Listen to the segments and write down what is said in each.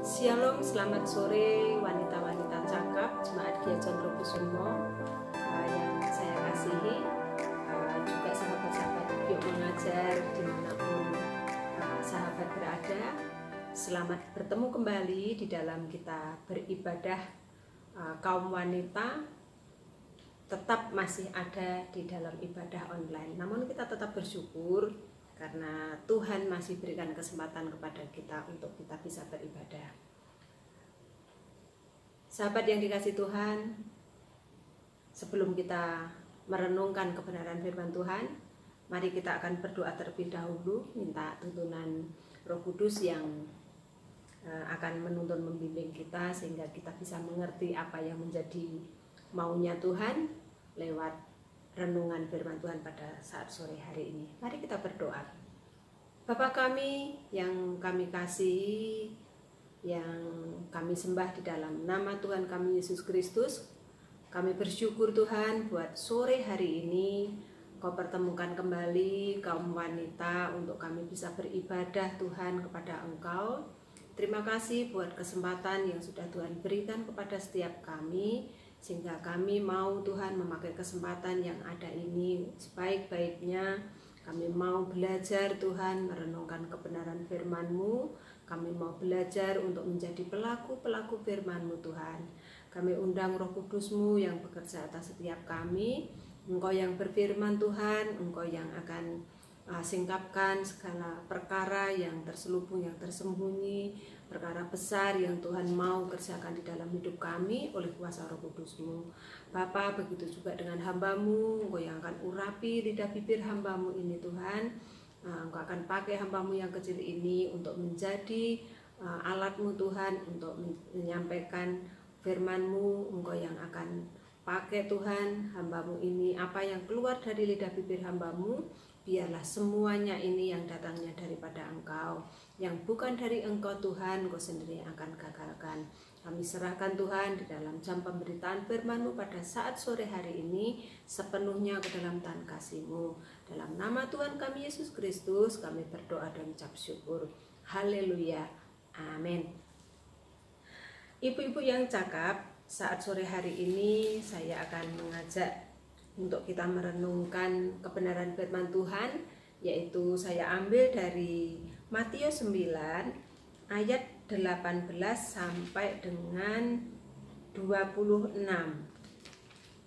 Shalom, selamat sore wanita-wanita cakap Jemaat Gia Condrokusumo yang saya kasihi, juga sahabat-sahabat Yuk Mengajar dimanapun sahabat berada. Selamat bertemu kembali di dalam kita beribadah. Kaum wanita tetap masih ada di dalam ibadah online, namun kita tetap bersyukur karena Tuhan masih berikan kesempatan kepada kita untuk kita bisa beribadah. Sahabat yang dikasihi Tuhan, sebelum kita merenungkan kebenaran firman Tuhan, mari kita akan berdoa terlebih dahulu, minta tuntunan Roh Kudus yang akan menuntun membimbing kita sehingga kita bisa mengerti apa yang menjadi maunya Tuhan lewat renungan firman Tuhan pada saat sore hari ini. Mari kita berdoa. Bapa kami yang kami kasihi, yang kami sembah di dalam nama Tuhan kami Yesus Kristus, kami bersyukur Tuhan buat sore hari ini Kau pertemukan kembali kaum wanita untuk kami bisa beribadah Tuhan kepada Engkau. Terima kasih buat kesempatan yang sudah Tuhan berikan kepada setiap kami, sehingga kami mau Tuhan memakai kesempatan yang ada ini sebaik-baiknya. Kami mau belajar Tuhan merenungkan kebenaran firman-Mu. Kami mau belajar untuk menjadi pelaku-pelaku firman-Mu Tuhan. Kami undang Roh Kudus-Mu yang bekerja atas setiap kami. Engkau yang berfirman Tuhan, Engkau yang akan singkapkan segala perkara yang terselubung, yang tersembunyi, perkara besar yang Tuhan mau kerjakan di dalam hidup kami oleh kuasa Roh Kudus-Mu. Bapa, begitu juga dengan hamba-Mu, Engkau yang akan urapi lidah bibir hamba-Mu ini Tuhan. Engkau akan pakai hamba-Mu yang kecil ini untuk menjadi alat-Mu Tuhan, untuk menyampaikan firman-Mu. Engkau yang akan pakai Tuhan hamba-Mu ini, apa yang keluar dari lidah bibir hamba-Mu, biarlah semuanya ini yang datangnya daripada Engkau, yang bukan dari Engkau Tuhan, Engkau sendiri yang akan gagalkan. Kami serahkan Tuhan di dalam jam pemberitaan firman-Mu pada saat sore hari ini sepenuhnya ke dalam tangan kasih-Mu. Dalam nama Tuhan kami Yesus Kristus kami berdoa dan ucap syukur. Haleluya, amin. Ibu-ibu yang cakap, saat sore hari ini saya akan mengajak untuk kita merenungkan kebenaran firman Tuhan, yaitu saya ambil dari Matius 9 ayat 18 sampai dengan 26.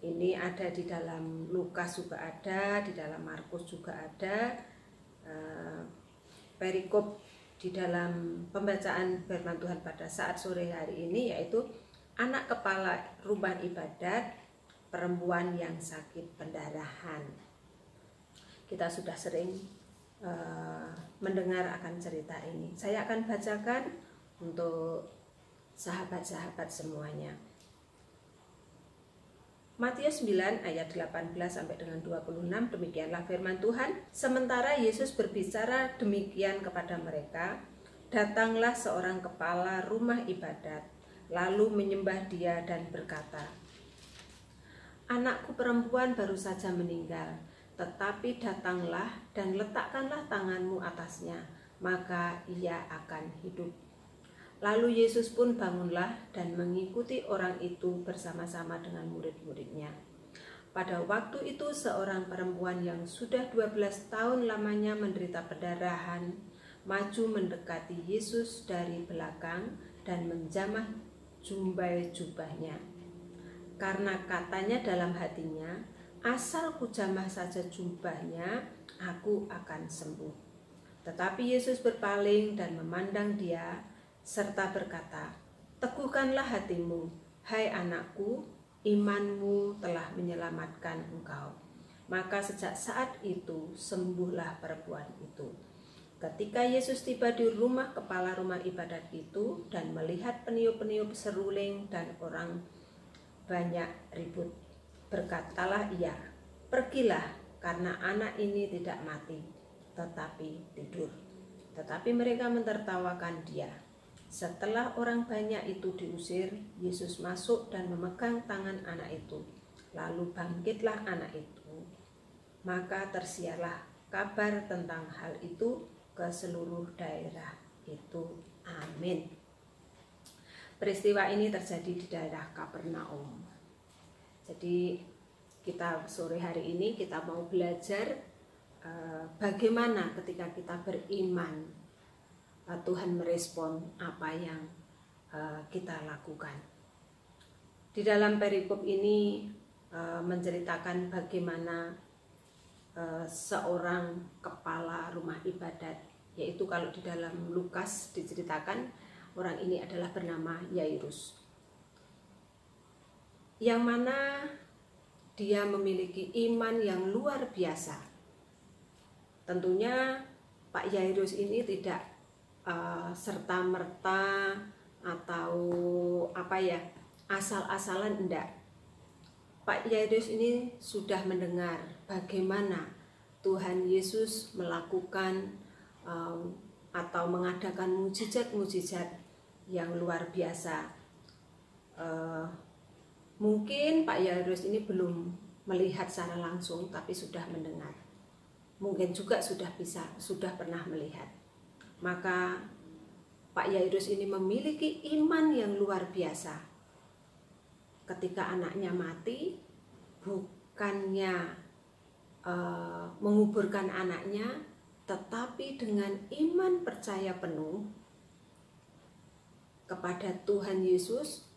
Ini ada di dalam Lukas juga ada, di dalam Markus juga ada. Perikop di dalam pembacaan firman Tuhan pada saat sore hari ini yaitu anak kepala rumah ibadat, perempuan yang sakit pendarahan. Kita sudah sering mendengar akan cerita ini. Saya akan bacakan untuk sahabat-sahabat semuanya. Matius 9 ayat 18 sampai dengan 26, demikianlah firman Tuhan. Sementara Yesus berbicara demikian kepada mereka, datanglah seorang kepala rumah ibadat, lalu menyembah dia dan berkata, "Anakku perempuan baru saja meninggal, tetapi datanglah dan letakkanlah tanganmu atasnya, maka ia akan hidup." Lalu Yesus pun bangunlah dan mengikuti orang itu bersama-sama dengan murid-muridnya. Pada waktu itu seorang perempuan yang sudah 12 tahun lamanya menderita pendarahan, maju mendekati Yesus dari belakang dan menjamah jumbai jubahnya. Karena katanya dalam hatinya, asal kujamah saja jubahnya, aku akan sembuh. Tetapi Yesus berpaling dan memandang dia, serta berkata, "Teguhkanlah hatimu, hai anakku, imanmu telah menyelamatkan engkau." Maka sejak saat itu sembuhlah perempuan itu. Ketika Yesus tiba di rumah kepala rumah ibadat itu dan melihat peniup-peniup seruling dan orang banyak ribut, berkatalah ia, "Pergilah, karena anak ini tidak mati, tetapi tidur." Tetapi mereka mentertawakan dia. Setelah orang banyak itu diusir, Yesus masuk dan memegang tangan anak itu. Lalu bangkitlah anak itu. Maka tersiarlah kabar tentang hal itu ke seluruh daerah itu. Amin. Peristiwa ini terjadi di daerah Kapernaum. Jadi kita sore hari ini kita mau belajar bagaimana ketika kita beriman Tuhan merespon apa yang kita lakukan. Di dalam perikop ini menceritakan bagaimana seorang kepala rumah ibadat, yaitu kalau di dalam Lukas diceritakan orang ini adalah bernama Yairus, yang mana dia memiliki iman yang luar biasa. Tentunya Pak Yairus ini tidak serta-merta atau asal-asalan, enggak. Pak Yairus ini sudah mendengar bagaimana Tuhan Yesus melakukan atau mengadakan mujizat-mujizat yang luar biasa. Mungkin Pak Yairus ini belum melihat secara langsung, tapi sudah mendengar. Mungkin juga sudah pernah melihat. Maka Pak Yairus ini memiliki iman yang luar biasa. Ketika anaknya mati, bukannya menguburkan anaknya, tetapi dengan iman percaya penuh kepada Tuhan Yesus,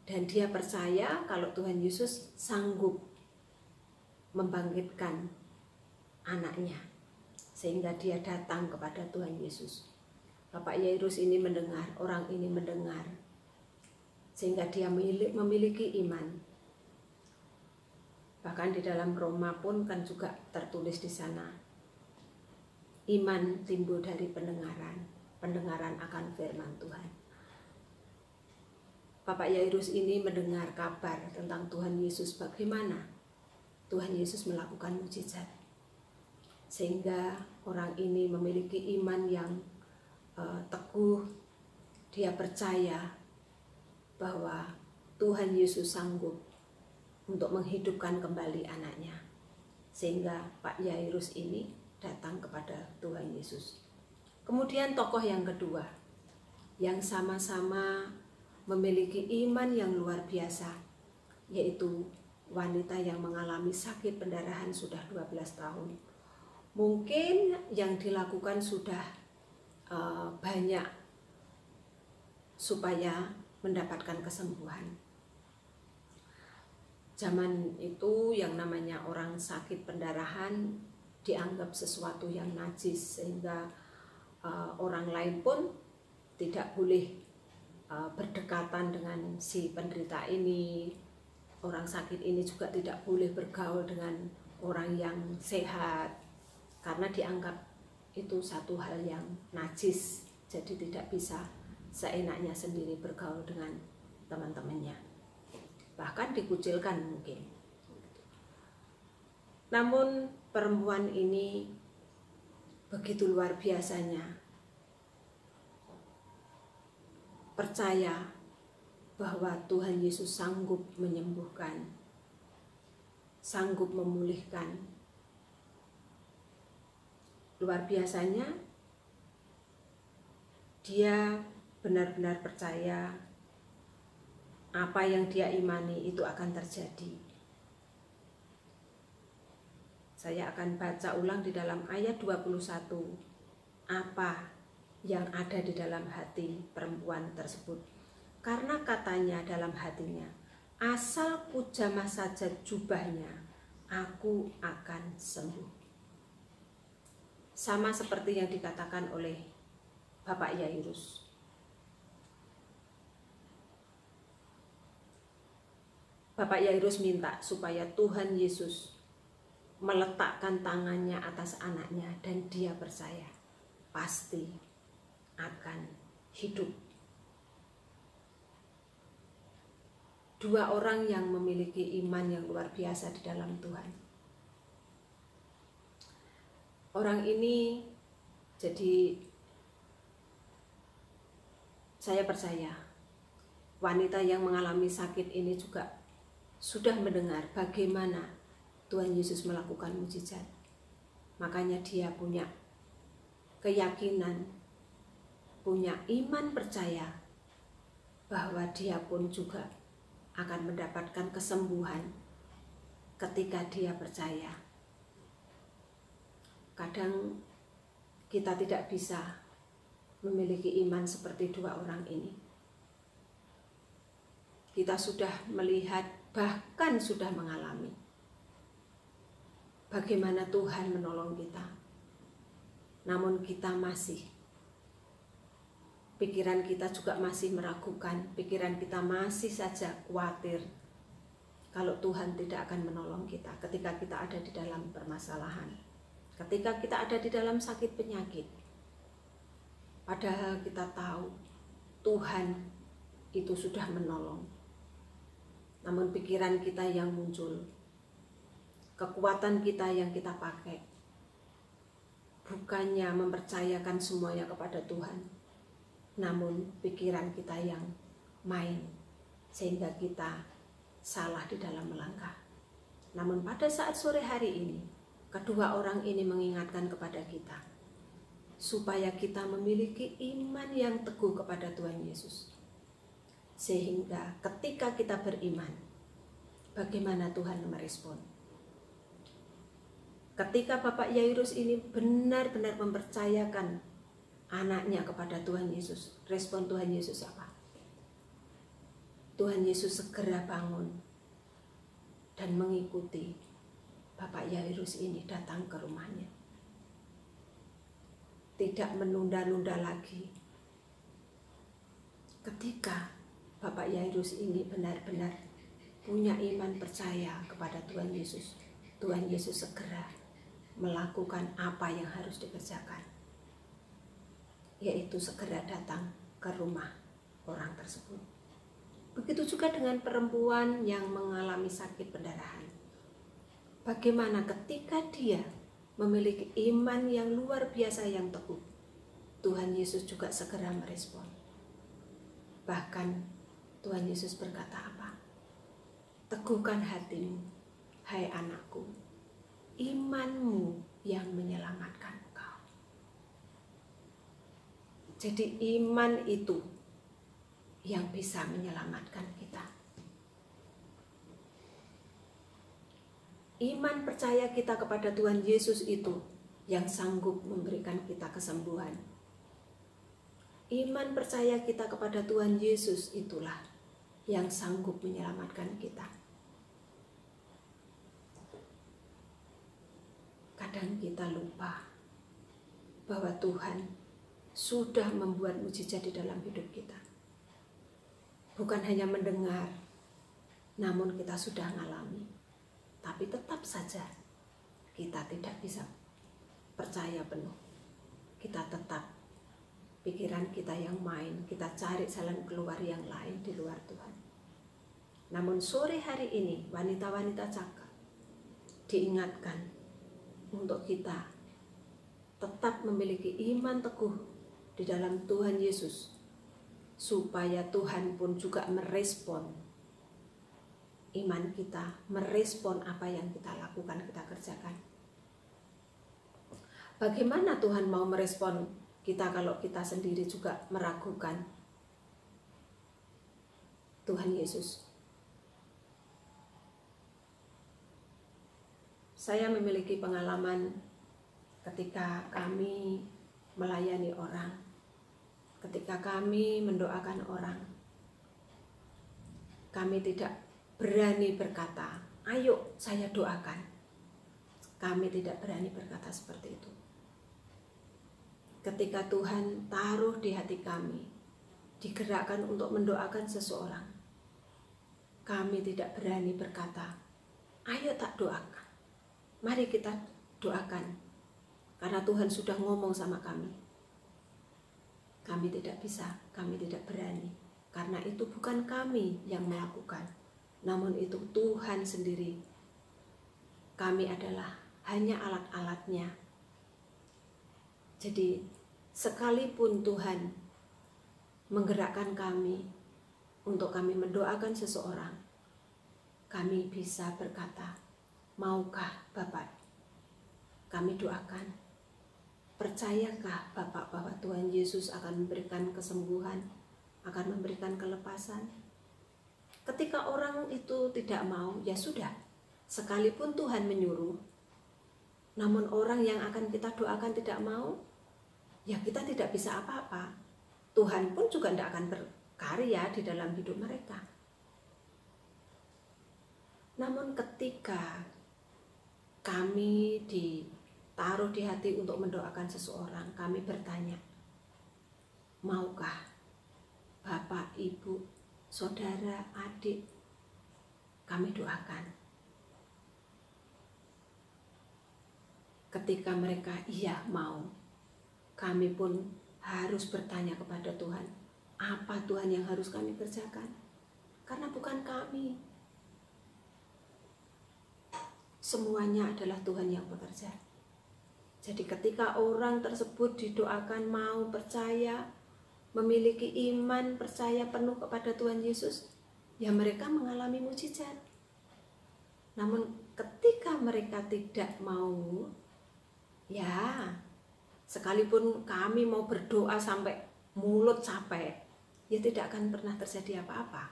dan dia percaya kalau Tuhan Yesus sanggup membangkitkan anaknya, sehingga dia datang kepada Tuhan Yesus. Bapak Yairus ini mendengar, orang ini mendengar, sehingga dia memiliki iman. Bahkan di dalam Roma pun kan juga tertulis di sana, iman timbul dari pendengaran akan firman Tuhan. Bapak Yairus ini mendengar kabar tentang Tuhan Yesus, bagaimana Tuhan Yesus melakukan mujizat, sehingga orang ini memiliki iman yang teguh. Dia percaya bahwa Tuhan Yesus sanggup untuk menghidupkan kembali anaknya, sehingga Pak Yairus ini datang kepada Tuhan Yesus. Kemudian tokoh yang kedua yang sama-sama memiliki iman yang luar biasa, yaitu wanita yang mengalami sakit pendarahan sudah 12 tahun. Mungkin yang dilakukan sudah banyak supaya mendapatkan kesembuhan. Zaman itu yang namanya orang sakit pendarahan dianggap sesuatu yang najis, sehingga orang lain pun tidak boleh berdekatan dengan si penderita ini. Orang sakit ini juga tidak boleh bergaul dengan orang yang sehat, karena dianggap itu satu hal yang najis. Jadi tidak bisa seenaknya sendiri bergaul dengan teman-temannya, bahkan dikucilkan mungkin. Namun perempuan ini begitu luar biasanya percaya bahwa Tuhan Yesus sanggup menyembuhkan, sanggup memulihkan. Luar biasanya dia benar-benar percaya apa yang dia imani itu akan terjadi. Saya akan baca ulang di dalam ayat 21 apa yang ada di dalam hati perempuan tersebut. Karena katanya dalam hatinya, asal ku jamah saja jubahnya, aku akan sembuh. Sama seperti yang dikatakan oleh Bapak Yairus. Bapak Yairus minta supaya Tuhan Yesus meletakkan tangannya atas anaknya, dan dia percaya pasti akan hidup. Dua orang yang memiliki iman yang luar biasa di dalam Tuhan. Orang ini, jadi saya percaya wanita yang mengalami sakit ini juga sudah mendengar bagaimana Tuhan Yesus melakukan mujizat. Makanya dia punya keyakinan, punya iman percaya bahwa dia pun juga akan mendapatkan kesembuhan ketika dia percaya. Kadang kita tidak bisa memiliki iman seperti dua orang ini. Kita sudah melihat, bahkan sudah mengalami bagaimana Tuhan menolong kita. Namun kita masih, pikiran kita juga masih meragukan, pikiran kita masih saja khawatir kalau Tuhan tidak akan menolong kita ketika kita ada di dalam permasalahan, ketika kita ada di dalam sakit penyakit. Padahal kita tahu Tuhan itu sudah menolong. Namun pikiran kita yang muncul, kekuatan kita yang kita pakai, bukannya mempercayakan semuanya kepada Tuhan, namun pikiran kita yang main, sehingga kita salah di dalam melangkah. Namun pada saat sore hari ini, kedua orang ini mengingatkan kepada kita, supaya kita memiliki iman yang teguh kepada Tuhan Yesus. Sehingga ketika kita beriman, bagaimana Tuhan merespon? Ketika Bapak Yairus ini benar-benar mempercayakan anaknya kepada Tuhan Yesus, respon Tuhan Yesus apa? Tuhan Yesus segera bangun dan mengikuti Bapak Yairus ini datang ke rumahnya. Tidak menunda-nunda lagi. Ketika Bapak Yairus ini benar-benar punya iman percaya kepada Tuhan Yesus, Tuhan Yesus segera melakukan apa yang harus dikerjakan, yaitu segera datang ke rumah orang tersebut. Begitu juga dengan perempuan yang mengalami sakit pendarahan. Bagaimana ketika dia memiliki iman yang luar biasa yang teguh, Tuhan Yesus juga segera merespon. Bahkan Tuhan Yesus berkata apa? Teguhkan hatimu, hai anakku, imanmu yang menyelamatkan engkau. Jadi iman itu yang bisa menyelamatkan kita. Iman percaya kita kepada Tuhan Yesus itu yang sanggup memberikan kita kesembuhan. Iman percaya kita kepada Tuhan Yesus itulah yang sanggup menyelamatkan kita. Kadang kita lupa bahwa Tuhan sudah membuat mukjizat di dalam hidup kita. Bukan hanya mendengar, namun kita sudah mengalami. Tapi tetap saja kita tidak bisa percaya penuh. Kita tetap, pikiran kita yang main, kita cari jalan keluar yang lain di luar Tuhan. Namun sore hari ini, wanita-wanita cakap diingatkan untuk kita tetap memiliki iman teguh di dalam Tuhan Yesus, supaya Tuhan pun juga merespon iman kita, merespon apa yang kita lakukan, kita kerjakan. Bagaimana Tuhan mau merespon kita kalau kita sendiri juga meragukan Tuhan Yesus? Saya memiliki pengalaman ketika kami melayani orang, ketika kami mendoakan orang, kami tidak berani berkata, ayo saya doakan. Kami tidak berani berkata seperti itu. Ketika Tuhan taruh di hati kami, digerakkan untuk mendoakan seseorang, kami tidak berani berkata, ayo tak doakan, mari kita doakan, karena Tuhan sudah ngomong sama kami. Kami tidak bisa, kami tidak berani, karena itu bukan kami yang melakukan, namun itu Tuhan sendiri. Kami adalah hanya alat-alatnya. Jadi sekalipun Tuhan menggerakkan kami untuk kami mendoakan seseorang, kami bisa berkata, maukah Bapak kami doakan? Percayakah Bapak bahwa Tuhan Yesus akan memberikan kesembuhan? akan memberikan kelepasan. Ketika orang itu tidak mau, ya sudah, sekalipun Tuhan menyuruh, namun orang yang akan kita doakan tidak mau, ya kita tidak bisa apa-apa. Tuhan pun juga tidak akan berkarya di dalam hidup mereka. Namun ketika kami ditaruh di hati untuk mendoakan seseorang, kami bertanya, maukah Bapak, Ibu, saudara, adik kami doakan? Ketika mereka iya mau, kami pun harus bertanya kepada Tuhan, apa Tuhan yang harus kami kerjakan? Karena bukan kami. Semuanya adalah Tuhan yang bekerja. Jadi ketika orang tersebut didoakan mau percaya, memiliki iman, percaya penuh kepada Tuhan Yesus, ya mereka mengalami mujizat. Namun ketika mereka tidak mau, ya sekalipun kami mau berdoa sampai mulut capek, ya tidak akan pernah terjadi apa-apa.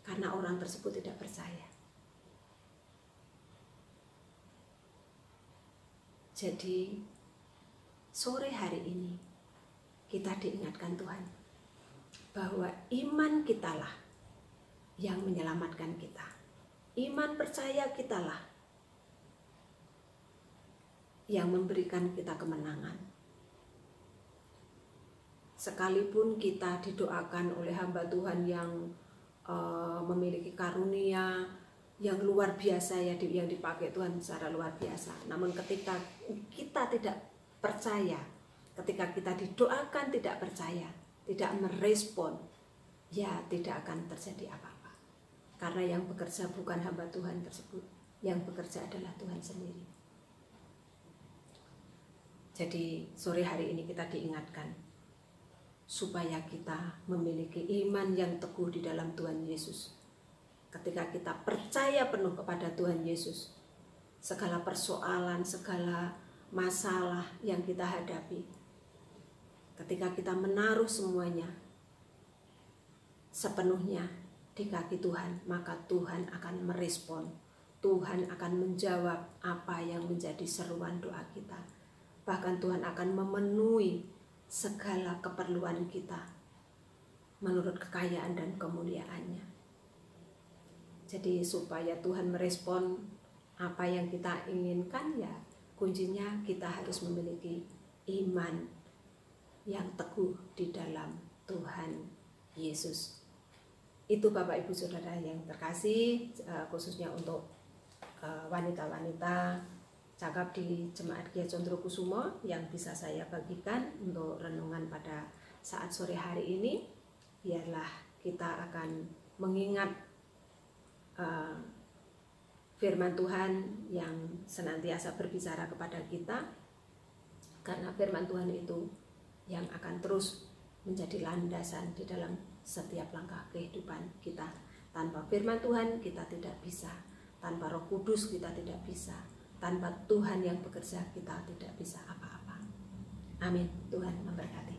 Karena orang tersebut tidak percaya. Jadi sore hari ini kita diingatkan Tuhan bahwa iman kitalah yang menyelamatkan kita. Iman percaya kitalah yang memberikan kita kemenangan. Sekalipun kita didoakan oleh hamba Tuhan yang memiliki karunia yang luar biasa, ya, yang dipakai Tuhan secara luar biasa. Namun ketika kita tidak percaya, ketika kita didoakan tidak percaya, tidak merespon, ya tidak akan terjadi apa-apa. Karena yang bekerja bukan hamba Tuhan tersebut, yang bekerja adalah Tuhan sendiri. Jadi sore hari ini kita diingatkan supaya kita memiliki iman yang teguh di dalam Tuhan Yesus. Ketika kita percaya penuh kepada Tuhan Yesus, segala persoalan, segala masalah yang kita hadapi, ketika kita menaruh semuanya sepenuhnya di kaki Tuhan, maka Tuhan akan merespon. Tuhan akan menjawab apa yang menjadi seruan doa kita. Bahkan Tuhan akan memenuhi segala keperluan kita menurut kekayaan dan kemuliaannya. Jadi supaya Tuhan merespon apa yang kita inginkan, ya kuncinya kita harus memiliki iman yang teguh di dalam Tuhan Yesus. Itu Bapak Ibu Saudara yang terkasih, khususnya untuk wanita-wanita cakap di Jemaat Gia Condrokusumo yang bisa saya bagikan untuk renungan pada saat sore hari ini. Biarlah kita akan mengingat firman Tuhan yang senantiasa berbicara kepada kita, karena firman Tuhan itu yang akan terus menjadi landasan di dalam setiap langkah kehidupan kita. Tanpa firman Tuhan kita tidak bisa, tanpa Roh Kudus kita tidak bisa, tanpa Tuhan yang bekerja kita tidak bisa apa-apa. Amin. Tuhan memberkati.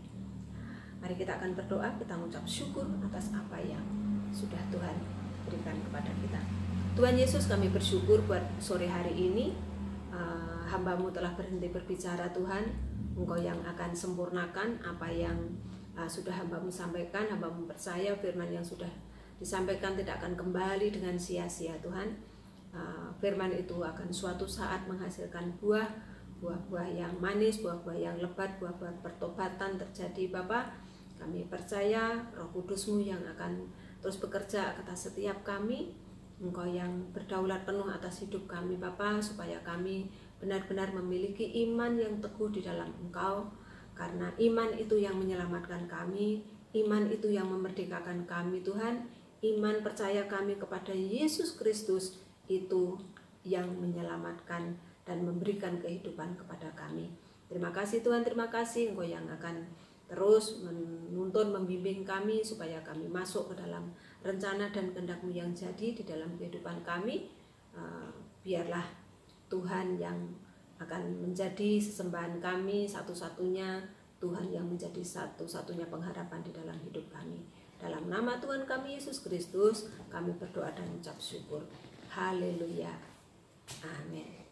Mari kita akan berdoa, kita mengucap syukur atas apa yang sudah Tuhan berikan kepada kita. Tuhan Yesus, kami bersyukur buat sore hari ini. Hamba-Mu telah berhenti berbicara Tuhan. Engkau yang akan sempurnakan apa yang sudah hamba-Mu sampaikan. Hamba-Mu percaya firman yang sudah disampaikan tidak akan kembali dengan sia-sia Tuhan. Firman itu akan suatu saat menghasilkan buah-buah yang manis, buah-buah yang lebat, buah-buah pertobatan terjadi Bapa. Kami percaya Roh Kudus-Mu yang akan terus bekerja atas setiap kami. Engkau yang berdaulat penuh atas hidup kami Bapa, supaya kami benar-benar memiliki iman yang teguh di dalam Engkau. Karena iman itu yang menyelamatkan kami, iman itu yang memerdekakan kami Tuhan. Iman percaya kami kepada Yesus Kristus itu yang menyelamatkan dan memberikan kehidupan kepada kami. Terima kasih Tuhan, terima kasih Engkau yang akan terus menuntun, membimbing kami supaya kami masuk ke dalam rencana dan kehendak-Mu yang jadi di dalam kehidupan kami. Biarlah Tuhan yang akan menjadi sesembahan kami satu-satunya, Tuhan yang menjadi satu-satunya pengharapan di dalam hidup kami. Dalam nama Tuhan kami Yesus Kristus, kami berdoa dan mengucap syukur. Haleluya. Amin.